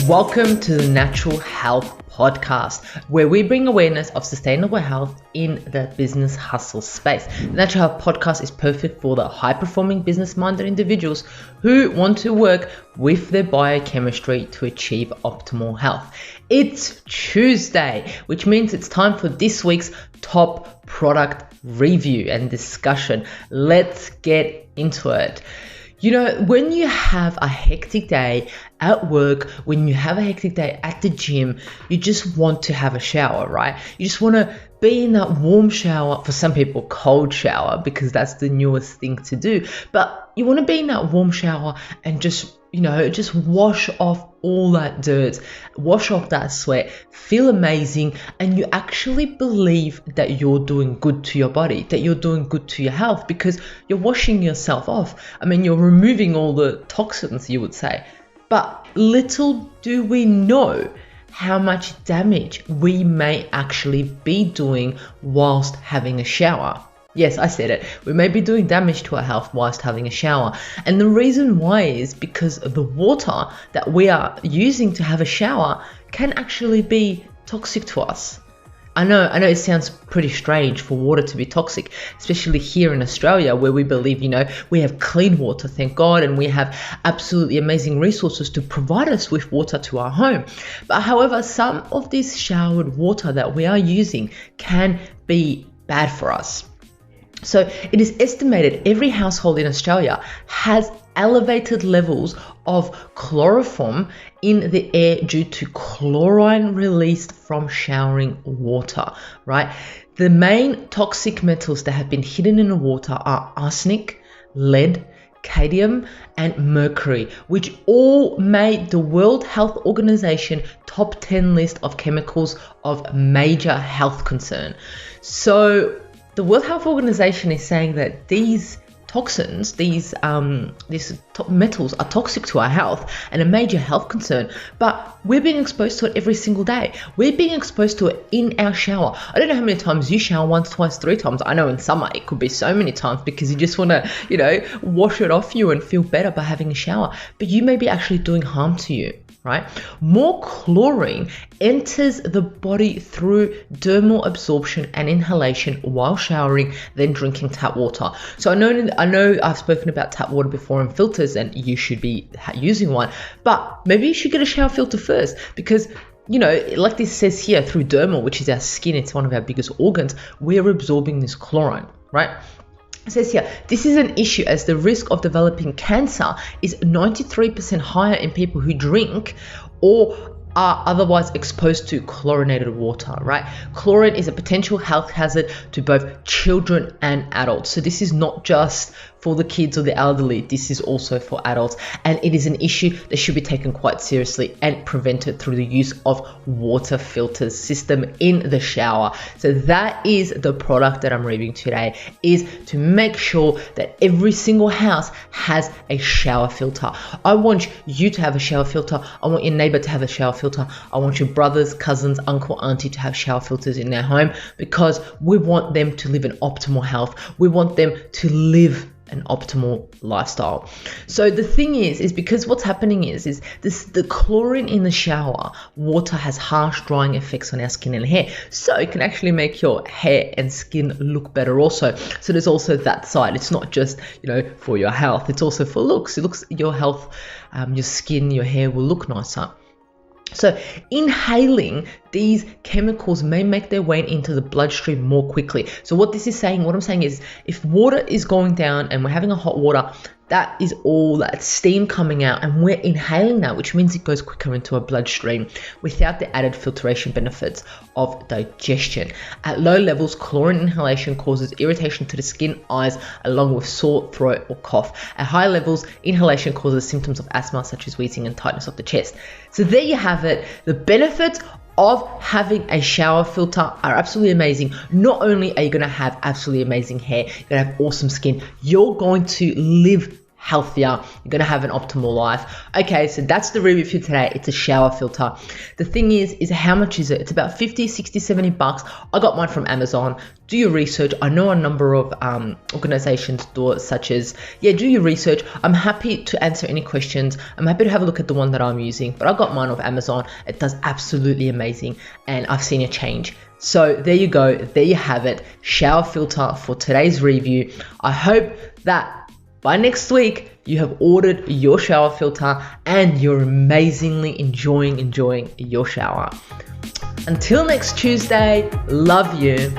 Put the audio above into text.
Welcome to the Natural Health Podcast, where we bring awareness of sustainable health in the business hustle space. The Natural Health Podcast is perfect for the high-performing business-minded individuals who want to work with their biochemistry to achieve optimal health. It's Tuesday, which means it's time for this week's top product review and discussion. Let's get into it. You know, when you have a hectic day at work, when you have a hectic day at the gym, you just want to have a shower, right? You just want to be in that warm shower, for some people cold shower, because that's the newest thing to do. But you want to be in that warm shower and just wash off all that dirt, wash off that sweat, feel amazing, and you actually believe that you're doing good to your body, that you're doing good to your health because you're washing yourself off. I mean, you're removing all the toxins, you would say. But little do we know how much damage we may actually be doing whilst having a shower. Yes, I said it. We may be doing damage to our health whilst having a shower. And the reason why is because the water that we are using to have a shower can actually be toxic to us. I know it sounds pretty strange for water to be toxic, especially here in Australia where we believe, we have clean water, thank God, and we have absolutely amazing resources to provide us with water to our home. But however, some of this showered water that we are using can be bad for us. So it is estimated every household in Australia has elevated levels of chloroform in the air due to chlorine released from showering water, right? The main toxic metals that have been hidden in the water are arsenic, lead, cadmium, and mercury, which all made the World Health Organization top 10 list of chemicals of major health concern. So the World Health Organization is saying that these toxins, these metals are toxic to our health and a major health concern, but we're being exposed to it every single day. We're being exposed to it in our shower. I don't know how many times you shower, once, twice, 3 times. I know in summer it could be so many times because you just want to, wash it off you and feel better by having a shower, but you may be actually doing harm to you. Right? More chlorine enters the body through dermal absorption and inhalation while showering than drinking tap water. So I know I've spoken about tap water before and filters, and you should be using one, but maybe you should get a shower filter first because like this says here, through dermal, which is our skin, it's one of our biggest organs, we're absorbing this chlorine, right? It says here, this is an issue as the risk of developing cancer is 93% higher in people who drink or are otherwise exposed to chlorinated water, right? Chlorine is a potential health hazard to both children and adults. So this is not just for the kids or the elderly, this is also for adults, and it is an issue that should be taken quite seriously and prevented through the use of water filters system in the shower. So that is the product that I'm reviewing today, is to make sure that every single house has a shower filter. I want you to have a shower filter. I want your neighbor to have a shower filter. I want your brothers, cousins, uncle, auntie to have shower filters in their home because we want them to live in optimal health. We want them to live an optimal lifestyle. So the thing is because what's happening is the chlorine in the shower water has harsh drying effects on our skin and hair. So it can actually make your hair and skin look better also. So there's also that side. It's not just, for your health, it's also for looks. It looks your health, your skin, your hair will look nicer. So inhaling these chemicals may make their way into the bloodstream more quickly. So what I'm saying is if water is going down and we're having a hot water, that is all that steam coming out and we're inhaling that, which means it goes quicker into our bloodstream without the added filtration benefits of digestion. At low levels, chlorine inhalation causes irritation to the skin, eyes, along with sore throat or cough. At high levels, inhalation causes symptoms of asthma such as wheezing and tightness of the chest. So there you have it. The benefits of having a shower filter are absolutely amazing. Not only are you going to have absolutely amazing hair, you're going to have awesome skin, you're going to live healthier, you're gonna have an optimal life. Okay, so that's the review for today. It's a shower filter. The thing is how much is it? It's about 50, 60, 70 bucks. I got mine from Amazon. Do your research. I know a number of organizations do it, such as, do your research. I'm happy to answer any questions. I'm happy to have a look at the one that I'm using, but I got mine off Amazon. It does absolutely amazing, and I've seen a change. So there you go. There you have it. Shower filter for today's review. I hope that by next week, you have ordered your shower filter and you're amazingly enjoying your shower. Until next Tuesday, love you.